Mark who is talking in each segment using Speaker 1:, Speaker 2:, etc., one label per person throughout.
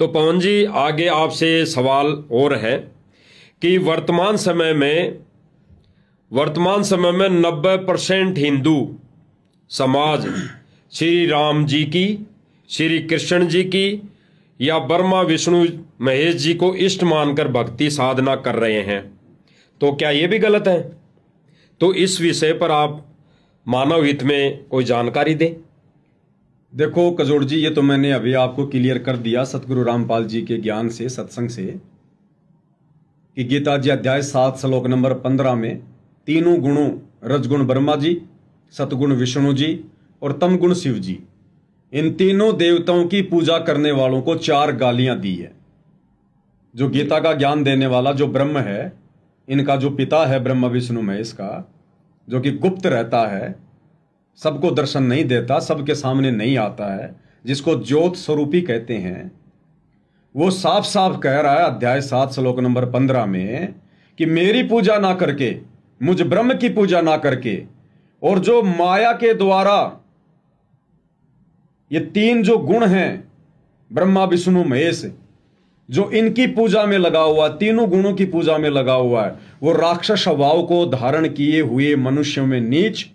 Speaker 1: तो पवन जी, आगे आपसे सवाल और है कि वर्तमान समय में 90% हिंदू समाज श्री राम जी की, श्री कृष्ण जी की या ब्रह्मा विष्णु महेश जी को इष्ट मानकर भक्ति साधना कर रहे हैं, तो क्या ये भी गलत है? तो इस विषय पर आप मानव हित में कोई जानकारी दें।
Speaker 2: देखो कजोड़ जी, ये तो मैंने अभी आपको क्लियर कर दिया सतगुरु रामपाल जी के ज्ञान से, सत्संग से, कि गीता जी अध्याय 7 श्लोक नंबर 15 में तीनों गुणों, रजगुण ब्रह्मा जी, सतगुण विष्णु जी और तम गुण शिव जी, इन तीनों देवताओं की पूजा करने वालों को 4 गालियां दी है। जो गीता का ज्ञान देने वाला जो ब्रह्म है, इनका जो पिता है ब्रह्मा विष्णु महेश का, जो कि गुप्त रहता है, सबको दर्शन नहीं देता, सबके सामने नहीं आता है, जिसको ज्योत स्वरूपी कहते हैं, वो साफ साफ कह रहा है अध्याय 7 श्लोक नंबर 15 में कि मेरी पूजा ना करके, मुझ ब्रह्म की पूजा ना करके, और जो माया के द्वारा ये 3 जो गुण हैं ब्रह्मा विष्णु महेश, जो इनकी पूजा में लगा हुआ, तीनों गुणों की पूजा में लगा हुआ है, वो राक्षस स्वभाव को धारण किए हुए मनुष्यों में नीच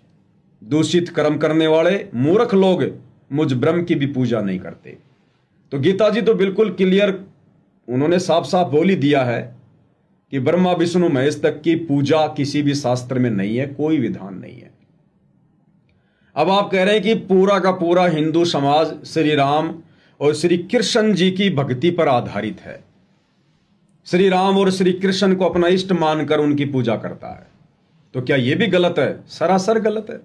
Speaker 2: दूषित कर्म करने वाले मूर्ख लोग मुझ ब्रह्म की भी पूजा नहीं करते। तो गीता जी तो बिल्कुल क्लियर, उन्होंने साफ साफ बोल ही दिया है कि ब्रह्मा विष्णु महेश तक की पूजा किसी भी शास्त्र में नहीं है, कोई विधान नहीं है। अब आप कह रहे हैं कि पूरा का पूरा हिंदू समाज श्री राम और श्री कृष्ण जी की भक्ति पर आधारित है, श्री राम और श्री कृष्ण को अपना इष्ट मानकर उनकी पूजा करता है, तो क्या यह भी गलत है? सरासर गलत है।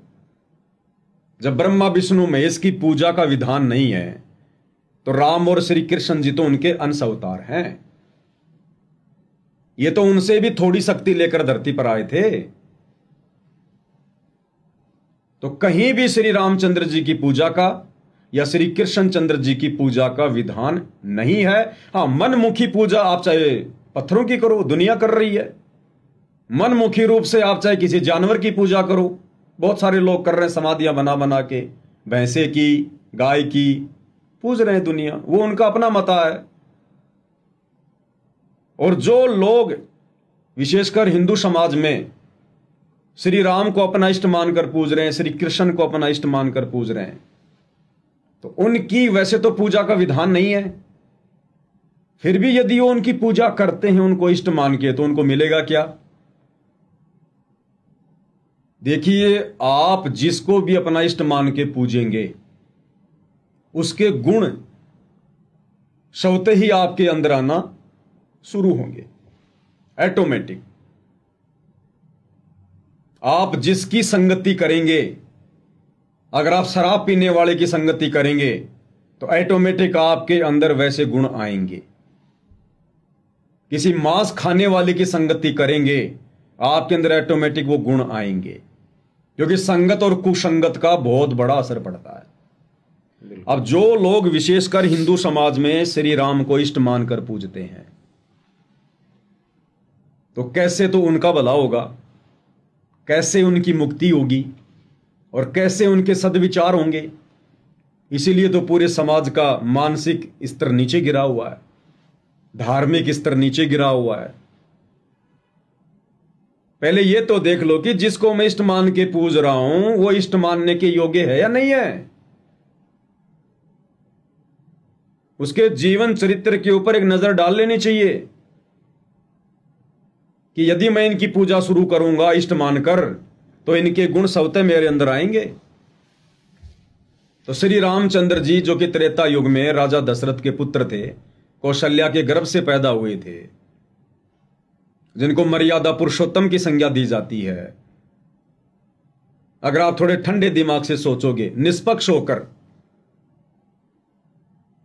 Speaker 2: जब ब्रह्मा विष्णु महेश की पूजा का विधान नहीं है, तो राम और श्री कृष्ण जी तो उनके अंश अवतार हैं, ये तो उनसे भी थोड़ी शक्ति लेकर धरती पर आए थे। तो कहीं भी श्री रामचंद्र जी की पूजा का या श्री कृष्ण चंद्र जी की पूजा का विधान नहीं है। हां, मनमुखी पूजा आप चाहे पत्थरों की करो, दुनिया कर रही है, मनमुखी रूप से आप चाहे किसी जानवर की पूजा करो, बहुत सारे लोग कर रहे हैं, समाधियां बना बना के भैंसे की, गाय की पूज रहे हैं दुनिया, वो उनका अपना मता है। और जो लोग विशेषकर हिंदू समाज में श्री राम को अपना इष्ट मानकर पूज रहे हैं, श्री कृष्ण को अपना इष्ट मानकर पूज रहे हैं, तो उनकी वैसे तो पूजा का विधान नहीं है, फिर भी यदि वो उनकी पूजा करते हैं उनको इष्ट मान के, तो उनको मिलेगा क्या? देखिए, आप जिसको भी अपना इष्ट मान के पूजेंगे, उसके गुण स्वतः ही आपके अंदर आना शुरू होंगे, ऑटोमेटिक। आप जिसकी संगति करेंगे, अगर आप शराब पीने वाले की संगति करेंगे, तो ऑटोमेटिक आपके अंदर वैसे गुण आएंगे। किसी मांस खाने वाले की संगति करेंगे, आपके अंदर ऑटोमेटिक वो गुण आएंगे, क्योंकि संगत और कुसंगत का बहुत बड़ा असर पड़ता है। अब जो लोग विशेषकर हिंदू समाज में श्री राम को इष्ट मानकर पूजते हैं, तो कैसे तो उनका भला होगा, कैसे उनकी मुक्ति होगी और कैसे उनके सद्विचार होंगे। इसीलिए तो पूरे समाज का मानसिक स्तर नीचे गिरा हुआ है, धार्मिक स्तर नीचे गिरा हुआ है। पहले ये तो देख लो कि जिसको मैं इष्ट मान के पूज रहा हूं, वो इष्ट मानने के योग्य है या नहीं है। उसके जीवन चरित्र के ऊपर एक नजर डाल लेनी चाहिए कि यदि मैं इनकी पूजा शुरू करूंगा इष्ट मानकर, तो इनके गुण स्वतः मेरे अंदर आएंगे। तो श्री रामचंद्र जी, जो कि त्रेता युग में राजा दशरथ के पुत्र थे, कौशल्या के गर्भ से पैदा हुए थे, जिनको मर्यादा पुरुषोत्तम की संज्ञा दी जाती है, अगर आप थोड़े ठंडे दिमाग से सोचोगे, निष्पक्ष होकर,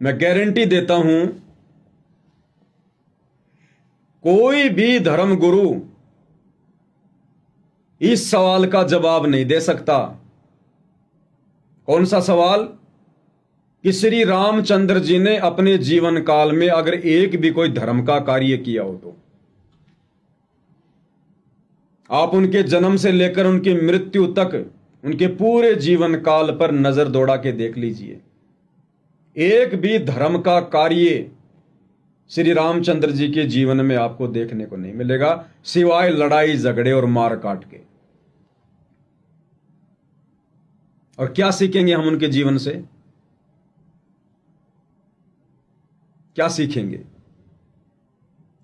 Speaker 2: मैं गारंटी देता हूं, कोई भी धर्म गुरु इस सवाल का जवाब नहीं दे सकता। कौन सा सवाल? कि श्री रामचंद्र जी ने अपने जीवन काल में अगर एक भी कोई धर्म का कार्य किया हो, तो आप उनके जन्म से लेकर उनकी मृत्यु तक उनके पूरे जीवन काल पर नजर दौड़ा के देख लीजिए, एक भी धर्म का कार्य श्री रामचंद्र जी के जीवन में आपको देखने को नहीं मिलेगा, सिवाय लड़ाई झगड़े और मार काट के। और क्या सीखेंगे हम उनके जीवन से? क्या सीखेंगे?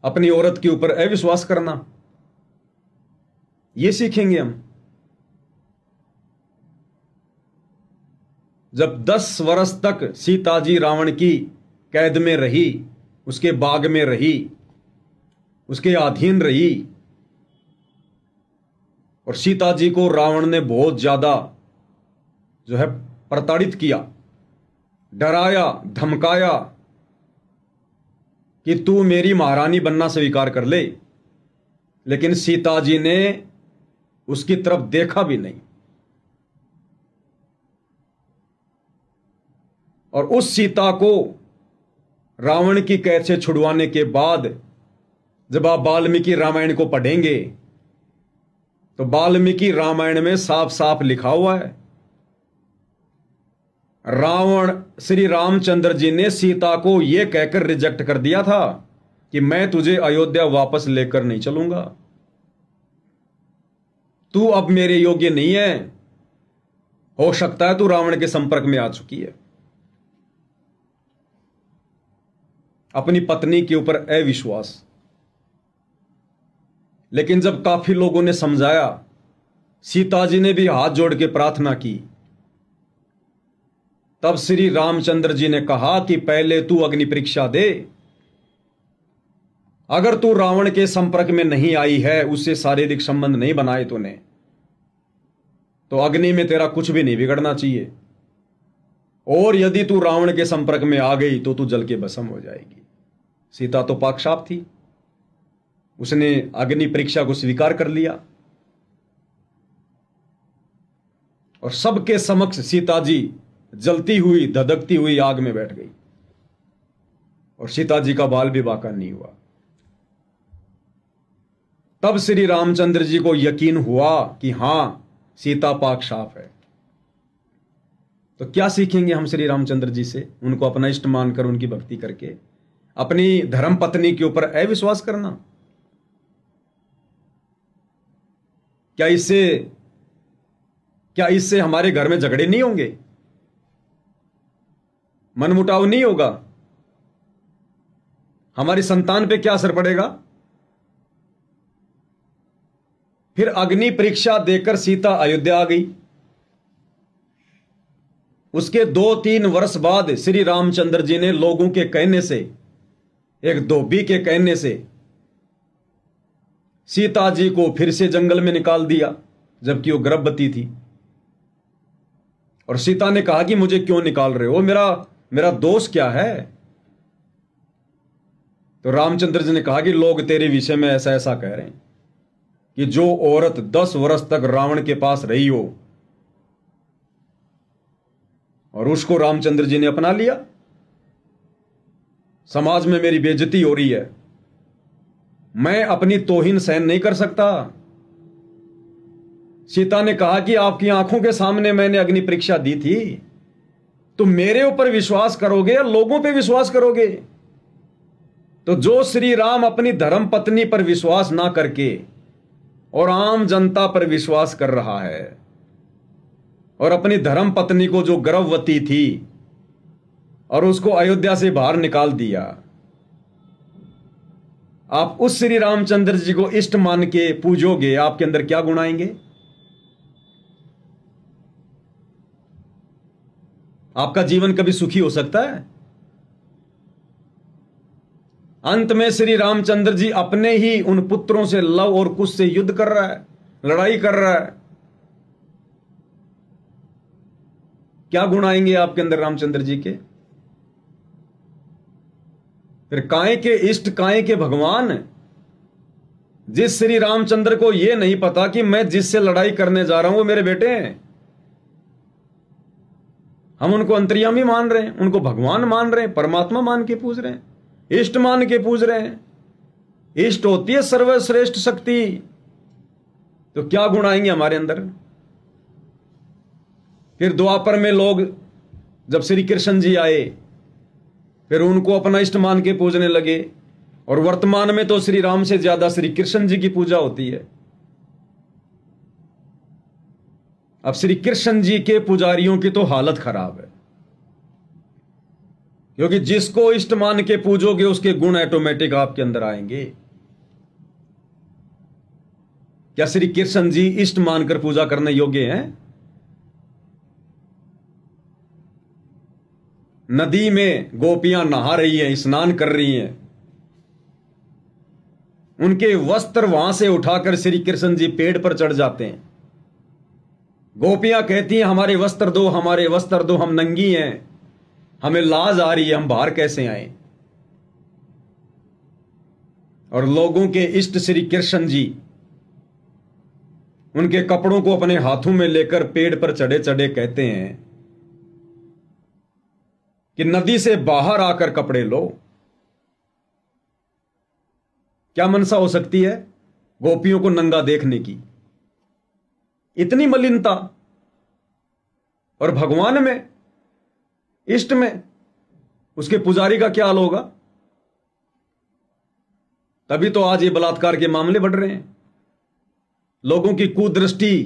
Speaker 2: अपनी औरत के ऊपर अविश्वास करना, यह सीखेंगे हम। जब 10 वर्ष तक सीता जी रावण की कैद में रही, उसके बाग में रही, उसके अधीन रही, और सीता जी को रावण ने बहुत ज्यादा जो है प्रताड़ित किया, डराया, धमकाया कि तू मेरी महारानी बनना स्वीकार कर ले, लेकिन सीता जी ने उसकी तरफ देखा भी नहीं। और उस सीता को रावण की कैद से छुड़वाने के बाद जब आप वाल्मीकि रामायण को पढ़ेंगे तो वाल्मीकि रामायण में साफ साफ लिखा हुआ है, रावण श्री रामचंद्र जी ने सीता को यह कहकर रिजेक्ट कर दिया था कि मैं तुझे अयोध्या वापस लेकर नहीं चलूंगा, तू अब मेरे योग्य नहीं है, हो सकता है तू रावण के संपर्क में आ चुकी है। अपनी पत्नी के ऊपर अविश्वास। लेकिन जब काफी लोगों ने समझाया, सीता जी ने भी हाथ जोड़ के प्रार्थना की, तब श्री रामचंद्र जी ने कहा कि पहले तू अग्नि परीक्षा दे, अगर तू रावण के संपर्क में नहीं आई है, उससे शारीरिक संबंध नहीं बनाए तूने, तो अग्नि में तेरा कुछ भी नहीं बिगड़ना चाहिए, और यदि तू रावण के संपर्क में आ गई तो तू जल के भस्म हो जाएगी। सीता तो पाक साफ थी, उसने अग्नि परीक्षा को स्वीकार कर लिया, और सबके समक्ष सीता जी जलती हुई, धधकती हुई आग में बैठ गई, और सीता जी का बाल भी बाका नहीं हुआ। तब श्री रामचंद्र जी को यकीन हुआ कि हां, सीता पाक साफ है। तो क्या सीखेंगे हम श्री रामचंद्र जी से? उनको अपना इष्ट मानकर उनकी भक्ति करके अपनी धर्म पत्नी के ऊपर अविश्वास करना। क्या इससे हमारे घर में झगड़े नहीं होंगे, मनमुटाव नहीं होगा? हमारी संतान पे क्या असर पड़ेगा? फिर अग्नि परीक्षा देकर सीता अयोध्या आ गई। उसके 2-3 वर्ष बाद श्री रामचंद्र जी ने लोगों के कहने से, एक धोबी के कहने से, सीता जी को फिर से जंगल में निकाल दिया, जबकि वो गर्भवती थी। और सीता ने कहा कि मुझे क्यों निकाल रहे हो, मेरा दोष क्या है? तो रामचंद्र जी ने कहा कि लोग तेरे विषय में ऐसा ऐसा कह रहे हैं कि जो औरत 10 वर्ष तक रावण के पास रही हो और उसको रामचंद्र जी ने अपना लिया, समाज में मेरी बेइज्जती हो रही है, मैं अपनी तौहीन सहन नहीं कर सकता। सीता ने कहा कि आपकी आंखों के सामने मैंने अग्नि परीक्षा दी थी, तुम मेरे ऊपर विश्वास करोगे या लोगों पे विश्वास करोगे? तो जो श्री राम अपनी धर्म पत्नी पर विश्वास ना करके और आम जनता पर विश्वास कर रहा है, और अपनी धर्म पत्नी को जो गर्भवती थी और उसको अयोध्या से बाहर निकाल दिया, आप उस श्री रामचंद्र जी को इष्ट मान के पूजोगे, आपके अंदर क्या गुण आएंगे? आपका जीवन कभी सुखी हो सकता है? अंत में श्री रामचंद्र जी अपने ही उन पुत्रों से लव और कुश से युद्ध कर रहा है, लड़ाई कर रहा है। क्या गुण आएंगे आपके अंदर रामचंद्र जी के? फिर काहे के इष्ट, काहे के भगवान, जिस श्री रामचंद्र को यह नहीं पता कि मैं जिससे लड़ाई करने जा रहा हूं वो मेरे बेटे हैं। हम उनको अंतर्यामी मान रहे हैं, उनको भगवान मान रहे हैं, परमात्मा मान के पूज रहे हैं, इष्ट मान के पूज रहे हैं। इष्ट होती है सर्वश्रेष्ठ शक्ति। तो क्या गुण आएंगे हमारे अंदर? फिर द्वापर में लोग, जब श्री कृष्ण जी आए, फिर उनको अपना इष्ट मान के पूजने लगे। और वर्तमान में तो श्री राम से ज्यादा श्री कृष्ण जी की पूजा होती है। अब श्री कृष्ण जी के पुजारियों की तो हालत खराब है, क्योंकि जिसको इष्ट मान के पूजोगे उसके गुण ऑटोमेटिक आपके अंदर आएंगे। क्या श्री कृष्ण जी इष्ट मानकर पूजा करने योग्य हैं? नदी में गोपियां नहा रही हैं, स्नान कर रही हैं, उनके वस्त्र वहां से उठाकर श्री कृष्ण जी पेड़ पर चढ़ जाते हैं। गोपियां कहती हैं हमारे वस्त्र दो, हमारे वस्त्र दो, हम नंगी हैं, हमें लाज आ रही है, हम बाहर कैसे आए। और लोगों के इष्ट श्री कृष्ण जी उनके कपड़ों को अपने हाथों में लेकर पेड़ पर चढ़े चढ़े कहते हैं कि नदी से बाहर आकर कपड़े लो। क्या मनसा हो सकती है गोपियों को नंगा देखने की? इतनी मलिनता। और भगवान में, इष्ट में, उसके पुजारी का क्या हाल होगा? तभी तो आज ये बलात्कार के मामले बढ़ रहे हैं। लोगों की कुदृष्टि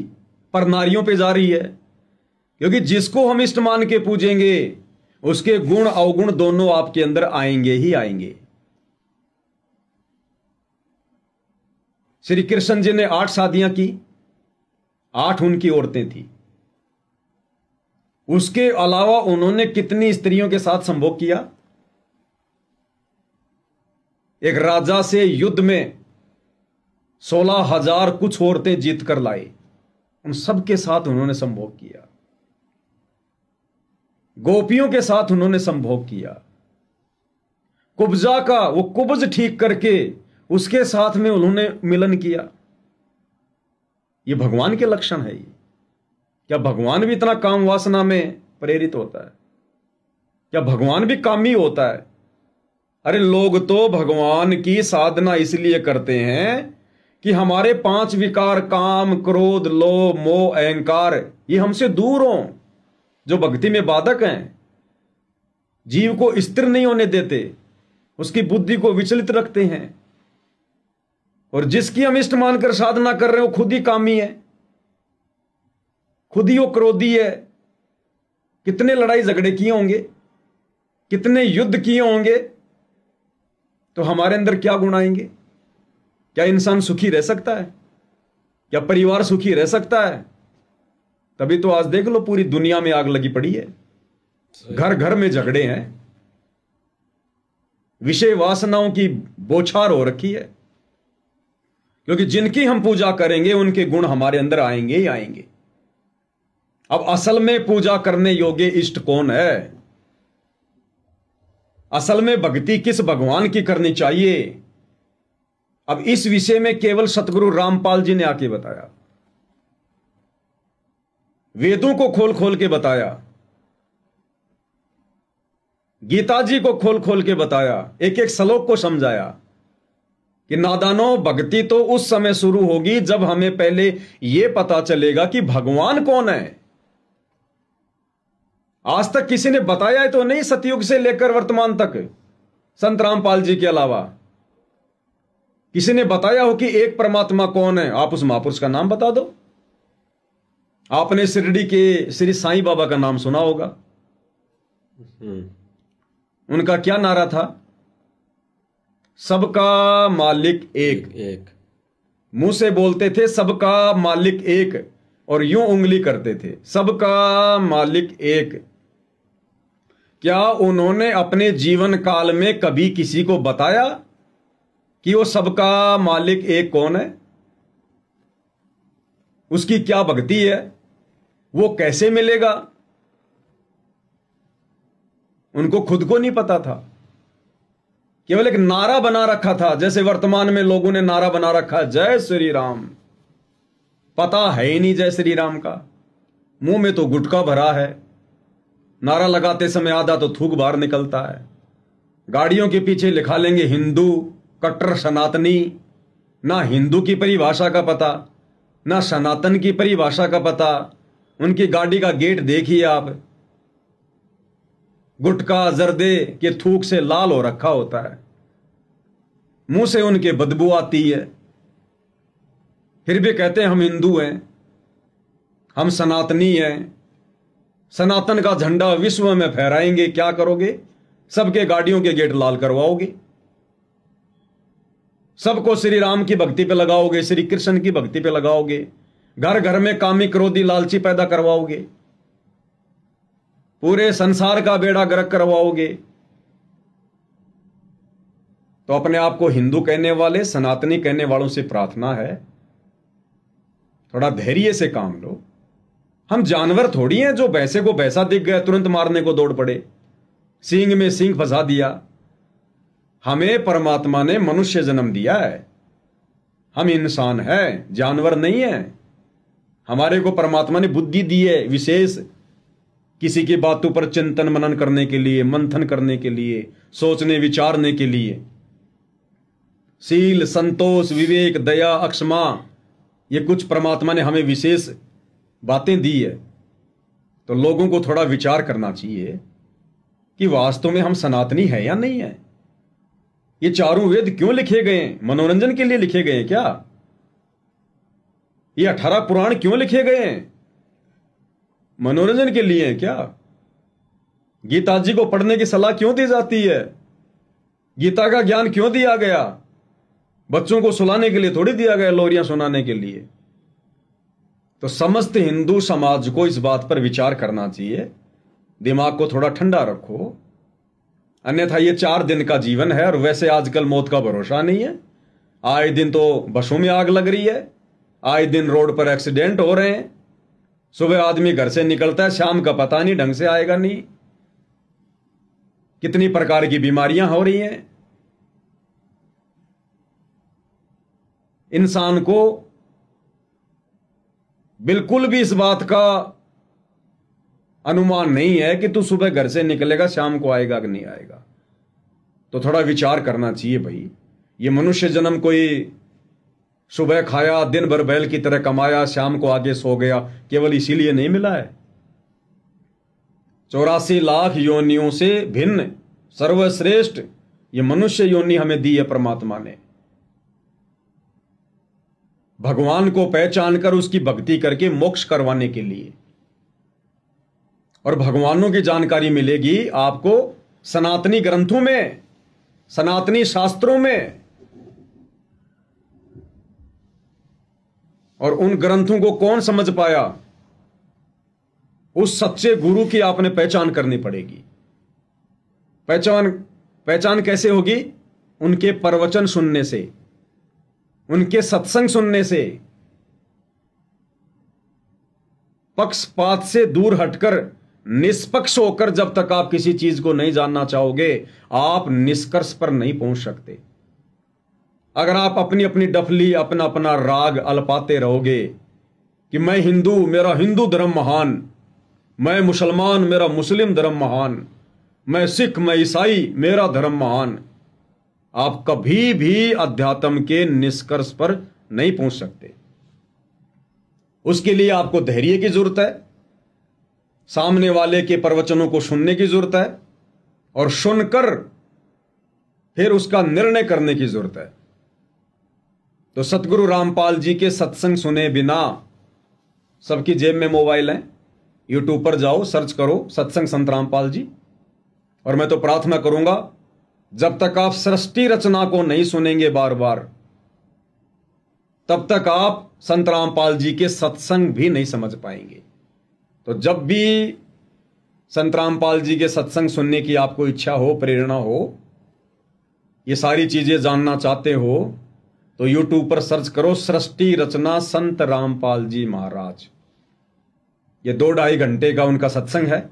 Speaker 2: पर नारियों पे जा रही है, क्योंकि जिसको हम इष्ट मान के पूजेंगे उसके गुण अवगुण दोनों आपके अंदर आएंगे ही आएंगे। श्री कृष्ण जी ने 8 शादियां की, 8 उनकी औरतें थी। उसके अलावा उन्होंने कितनी स्त्रियों के साथ संभोग किया? एक राजा से युद्ध में 16,000 कुछ औरतें जीत कर लाए, उन सबके साथ उन्होंने संभोग किया। गोपियों के साथ उन्होंने संभोग किया। कुब्जा का वो कुब्ज ठीक करके उसके साथ में उन्होंने मिलन किया। ये भगवान के लक्षण है। ये क्या भगवान भी इतना काम वासना में प्रेरित होता है? क्या भगवान भी कामी होता है? अरे लोग तो भगवान की साधना इसलिए करते हैं कि हमारे 5 विकार, काम, क्रोध, लोभ, मोह, अहंकार, ये हमसे दूर हों, जो भक्ति में बाधक हैं, जीव को स्थिर नहीं होने देते, उसकी बुद्धि को विचलित रखते हैं। और जिसकी हम इष्ट मानकर साधना कर रहे हो खुद ही कामी है, खुद ही वो क्रोधी है। कितने लड़ाई झगड़े किए होंगे, कितने युद्ध किए होंगे, तो हमारे अंदर क्या गुण आएंगे? क्या इंसान सुखी रह सकता है? क्या परिवार सुखी रह सकता है? तभी तो आज देख लो पूरी दुनिया में आग लगी पड़ी है, घर घर में झगड़े हैं, विषय वासनाओं की बौछार हो रखी है। क्योंकि जिनकी हम पूजा करेंगे उनके गुण हमारे अंदर आएंगे ही आएंगे। अब असल में पूजा करने योग्य इष्ट कौन है? असल में भक्ति किस भगवान की करनी चाहिए? अब इस विषय में केवल सतगुरु रामपाल जी ने आके बताया, वेदों को खोल खोल के बताया, गीता जी को खोल खोल के बताया, एक एक श्लोक को समझाया कि नादानो भक्ति तो उस समय शुरू होगी जब हमें पहले यह पता चलेगा कि भगवान कौन है। आज तक किसी ने बताया है तो नहीं, सतयुग से लेकर वर्तमान तक संत रामपाल जी के अलावा किसी ने बताया हो कि एक परमात्मा कौन है? आप उस महापुरुष का नाम बता दो। आपने शिरडी के श्री साईं बाबा का नाम सुना होगा। उनका क्या नारा था? सबका मालिक एक।
Speaker 1: एक
Speaker 2: मुंह से बोलते थे सबका मालिक एक, और यूं उंगली करते थे सबका मालिक एक। क्या उन्होंने अपने जीवन काल में कभी किसी को बताया कि वो सबका मालिक एक कौन है? उसकी क्या भक्ति है? वो कैसे मिलेगा? उनको खुद को नहीं पता था। केवल एक नारा बना रखा था, जैसे वर्तमान में लोगों ने नारा बना रखा है जय श्री राम। पता है ही नहीं जय श्री राम का, मुंह में तो गुटखा भरा है, नारा लगाते समय आधा तो थूक बाहर निकलता है। गाड़ियों के पीछे लिखा लेंगे हिंदू, कट्टर सनातनी। ना हिंदू की परिभाषा का पता, ना सनातन की परिभाषा का पता। उनकी गाड़ी का गेट देखिए आप, गुटखा जर्दे के थूक से लाल हो रखा होता है, मुंह से उनके बदबू आती है, फिर भी कहते हैं हम हिंदू हैं, हम सनातनी हैं, सनातन का झंडा विश्व में फहराएंगे। क्या करोगे? सबके गाड़ियों के गेट लाल करवाओगे, सबको श्री राम की भक्ति पे लगाओगे, श्री कृष्ण की भक्ति पे लगाओगे, घर घर में कामी क्रोधी लालची पैदा करवाओगे, पूरे संसार का बेड़ा गर्क करवाओगे। तो अपने आप को हिंदू कहने वाले, सनातनी कहने वालों से प्रार्थना है, थोड़ा धैर्य से काम लो। हम जानवर थोड़ी हैं जो भैंसे को भैंसा दिख गया तुरंत मारने को दौड़ पड़े, सींग में सींग फंसा दिया। हमें परमात्मा ने मनुष्य जन्म दिया है, हम इंसान हैं, जानवर नहीं हैं। हमारे को परमात्मा ने बुद्धि दी है विशेष, किसी की बातों पर चिंतन मनन करने के लिए, मंथन करने के लिए, सोचने विचारने के लिए। शील, संतोष, विवेक, दया, अक्षमा, ये कुछ परमात्मा ने हमें विशेष बातें दी है। तो लोगों को थोड़ा विचार करना चाहिए कि वास्तव में हम सनातनी है या नहीं है। ये चारों वेद क्यों लिखे गए हैं? मनोरंजन के लिए लिखे गए हैं क्या? ये 18 पुराण क्यों लिखे गए हैं? मनोरंजन के लिए हैं क्या? गीता जी को पढ़ने की सलाह क्यों दी जाती है? गीता का ज्ञान क्यों दिया गया? बच्चों को सुलाने के लिए थोड़ी दिया गया, लोरियां सुनाने के लिए। तो समस्त हिंदू समाज को इस बात पर विचार करना चाहिए, दिमाग को थोड़ा ठंडा रखो। अन्यथा ये 4 दिन का जीवन है, और वैसे आजकल मौत का भरोसा नहीं है। आए दिन तो बसों में आग लग रही है, आए दिन रोड पर एक्सीडेंट हो रहे हैं। सुबह आदमी घर से निकलता है, शाम का पता नहीं ढंग से आएगा नहीं। कितनी प्रकार की बीमारियां हो रही हैं। इंसान को बिल्कुल भी इस बात का अनुमान नहीं है कि तू सुबह घर से निकलेगा शाम को आएगा कि नहीं आएगा। तो थोड़ा विचार करना चाहिए भाई। ये मनुष्य जन्म कोई सुबह खाया, दिन भर बैल की तरह कमाया, शाम को आगे सो गया, केवल इसीलिए नहीं मिला है। 84 लाख योनियों से भिन्न सर्वश्रेष्ठ ये मनुष्य योनि हमें दी है परमात्मा ने। भगवान को पहचान कर उसकी भक्ति करके मोक्ष करवाने के लिए। और भगवानों की जानकारी मिलेगी आपको सनातनी ग्रंथों में, सनातनी शास्त्रों में। और उन ग्रंथों को कौन समझ पाया? उस सच्चे गुरु की आपने पहचान करनी पड़ेगी। पहचान कैसे होगी? उनके प्रवचन सुनने से, उनके सत्संग सुनने से। पक्षपात से दूर हटकर निष्पक्ष होकर जब तक आप किसी चीज को नहीं जानना चाहोगे, आप निष्कर्ष पर नहीं पहुंच सकते। अगर आप अपनी अपनी डफली, अपना अपना राग अलपाते रहोगे कि मैं हिंदू, मेरा हिंदू धर्म महान, मैं मुसलमान, मेरा मुस्लिम धर्म महान, मैं सिख, मैं ईसाई, मेरा धर्म महान, आप कभी भी अध्यात्म के निष्कर्ष पर नहीं पहुंच सकते। उसके लिए आपको धैर्य की जरूरत है, सामने वाले के प्रवचनों को सुनने की जरूरत है, और सुनकर फिर उसका निर्णय करने की जरूरत है। तो सतगुरु रामपाल जी के सत्संग सुने बिना, सबकी जेब में मोबाइल है, यूट्यूब पर जाओ, सर्च करो सत्संग संत रामपाल जी। और मैं तो प्रार्थना करूंगा, जब तक आप सृष्टि रचना को नहीं सुनेंगे बार बार, तब तक आप संत रामपाल जी के सत्संग भी नहीं समझ पाएंगे। तो जब भी संत रामपाल जी के सत्संग सुनने की आपको इच्छा हो, प्रेरणा हो, ये सारी चीजें जानना चाहते हो, तो यूट्यूब पर सर्च करो सृष्टि रचना संत रामपाल जी महाराज। ये 2-2.5 घंटे का उनका सत्संग है।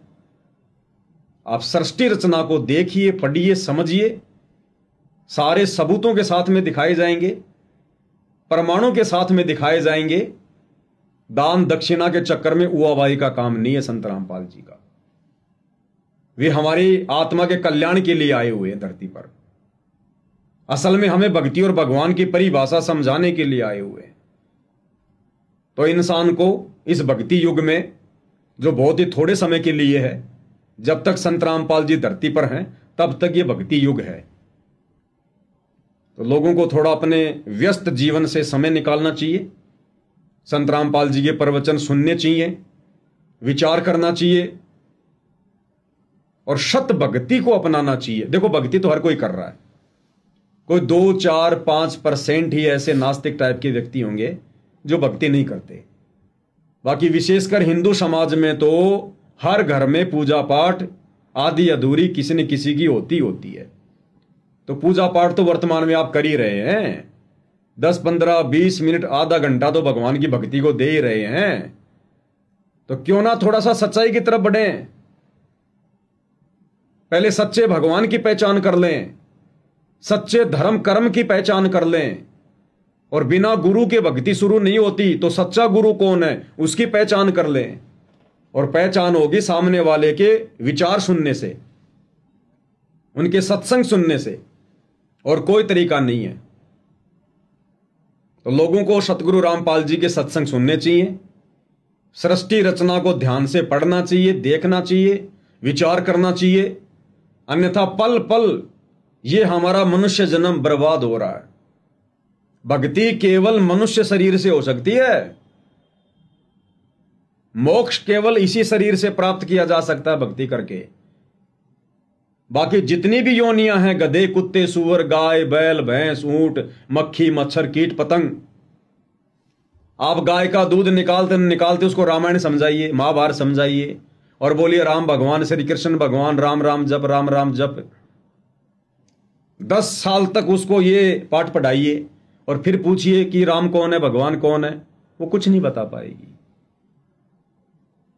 Speaker 2: आप सृष्टि रचना को देखिए, पढ़िए, समझिए। सारे सबूतों के साथ में दिखाए जाएंगे, प्रमाणों के साथ में दिखाए जाएंगे। दान दक्षिणा के चक्कर में उआबाई का काम नहीं है संत रामपाल जी का। वे हमारी आत्मा के कल्याण के लिए आए हुए हैं धरती पर। असल में हमें भक्ति और भगवान की परिभाषा समझाने के लिए आए हुए हैं। तो इंसान को इस भक्ति युग में, जो बहुत ही थोड़े समय के लिए है, जब तक संत रामपाल जी धरती पर हैं तब तक ये भक्ति युग है। तो लोगों को थोड़ा अपने व्यस्त जीवन से समय निकालना चाहिए, संत रामपाल जी के प्रवचन सुनने चाहिए, विचार करना चाहिए और शत भक्ति को अपनाना चाहिए। देखो भक्ति तो हर कोई कर रहा है, कोई 2, 4, 5% ही ऐसे नास्तिक टाइप के व्यक्ति होंगे जो भक्ति नहीं करते। बाकी विशेषकर हिंदू समाज में तो हर घर में पूजा पाठ आधी अधूरी किसी न किसी की होती है। तो पूजा पाठ तो वर्तमान में आप कर ही रहे हैं, 10, 15, 20 मिनट, आधा घंटा तो भगवान की भक्ति को दे ही रहे हैं। तो क्यों ना थोड़ा सा सच्चाई की तरफ बढ़ें, पहले सच्चे भगवान की पहचान कर लें, सच्चे धर्म कर्म की पहचान कर लें। और बिना गुरु के भक्ति शुरू नहीं होती, तो सच्चा गुरु कौन है उसकी पहचान कर लें। और पहचान होगी सामने वाले के विचार सुनने से, उनके सत्संग सुनने से, और कोई तरीका नहीं है। तो लोगों को सतगुरु रामपाल जी के सत्संग सुनने चाहिए, सृष्टि रचना को ध्यान से पढ़ना चाहिए, देखना चाहिए, विचार करना चाहिए। अन्यथा पल पल ये हमारा मनुष्य जन्म बर्बाद हो रहा है। भक्ति केवल मनुष्य शरीर से हो सकती है, मोक्ष केवल इसी शरीर से प्राप्त किया जा सकता है भक्ति करके। बाकी जितनी भी योनियां हैं, गधे, कुत्ते, सूअर, गाय, बैल, भैंस, ऊंट, मक्खी, मच्छर, कीट, पतंग, आप गाय का दूध निकालते उसको रामायण समझाइए, महाभारत समझाइए और बोलिए राम भगवान, श्री कृष्ण भगवान, राम राम जप, राम राम जप। 10 साल तक उसको ये पाठ पढ़ाइए और फिर पूछिए कि राम कौन है, भगवान कौन है, वो कुछ नहीं बता पाएगी।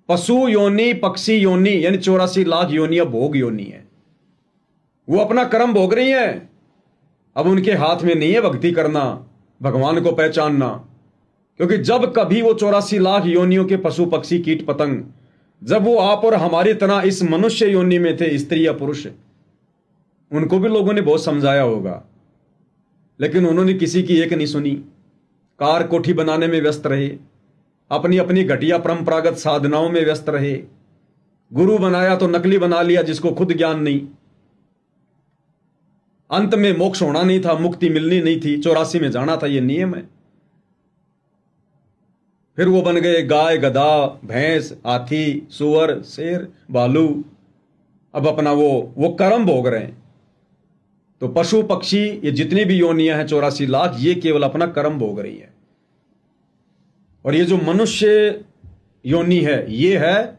Speaker 2: पशु योनि, पक्षी योनि, यानी 84 लाख योनियां भोग योनि है, वो अपना कर्म भोग रही है। अब उनके हाथ में नहीं है भक्ति करना, भगवान को पहचानना। क्योंकि जब कभी वो 84 लाख योनियों के पशु पक्षी कीट पतंग, जब वो आप और हमारी तरह इस मनुष्य योनि में थे, स्त्री या पुरुष, उनको भी लोगों ने बहुत समझाया होगा, लेकिन उन्होंने किसी की एक नहीं सुनी। कार कोठी बनाने में व्यस्त रहे, अपनी अपनी घटिया परंपरागत साधनाओं में व्यस्त रहे। गुरु बनाया तो नकली बना लिया जिसको खुद ज्ञान नहीं। अंत में मोक्ष होना नहीं था, मुक्ति मिलनी नहीं थी, 84 में जाना था, ये नियम है। फिर वो बन गए गाय, गधा, भैंस, हाथी, सुअर, शेर, भालू। अब अपना वो कर्म भोग रहे हैं। तो पशु पक्षी ये जितनी भी योनियां हैं 84 लाख, ये केवल अपना कर्म भोग रही है। और ये जो मनुष्य योनि है ये है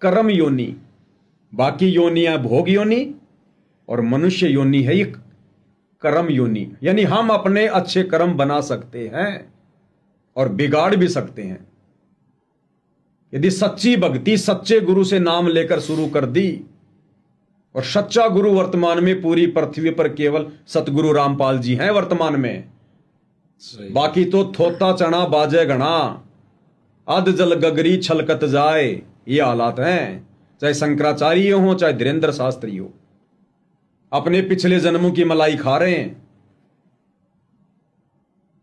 Speaker 2: कर्म योनि, बाकी योनियां भोग योनि, और मनुष्य योनि है ये कर्म योनि। यानी हम अपने अच्छे कर्म बना सकते हैं और बिगाड़ भी सकते हैं। यदि सच्ची भक्ति सच्चे गुरु से नाम लेकर शुरू कर दी, और सच्चा गुरु वर्तमान में पूरी पृथ्वी पर केवल सतगुरु रामपाल जी हैं वर्तमान में। बाकी तो थोता चना बाजे गणा, अध जल गगरी छलकत जाए, ये हालात हैं। चाहे शंकराचार्य हो चाहे धीरेन्द्र शास्त्री हो, अपने पिछले जन्मों की मलाई खा रहे हैं।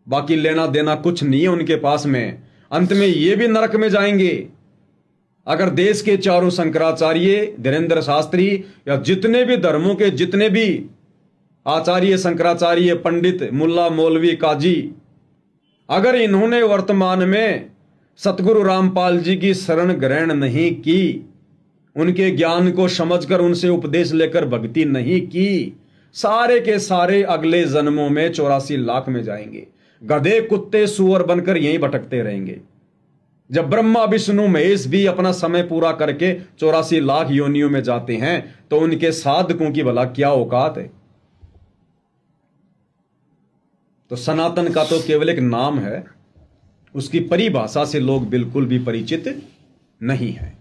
Speaker 2: बाकी लेना देना कुछ नहीं है उनके पास में। अंत में ये भी नरक में जाएंगे। अगर देश के चारों शंकराचार्य, धीरेन्द्र शास्त्री या जितने भी धर्मों के जितने भी आचार्य, शंकराचार्य, पंडित, मुल्ला, मौलवी, काजी, अगर इन्होंने वर्तमान में सतगुरु रामपाल जी की शरण ग्रहण नहीं की, उनके ज्ञान को समझकर उनसे उपदेश लेकर भक्ति नहीं की, सारे के सारे अगले जन्मों में 84 लाख में जाएंगे। गधे, कुत्ते, सुअर बनकर यहीं भटकते रहेंगे। जब ब्रह्मा, विष्णु, महेश भी अपना समय पूरा करके 84 लाख योनियों में जाते हैं, तो उनके साधकों की भला क्या औकात है। तो सनातन का तो केवल एक नाम है, उसकी परिभाषा से लोग बिल्कुल भी परिचित नहीं है।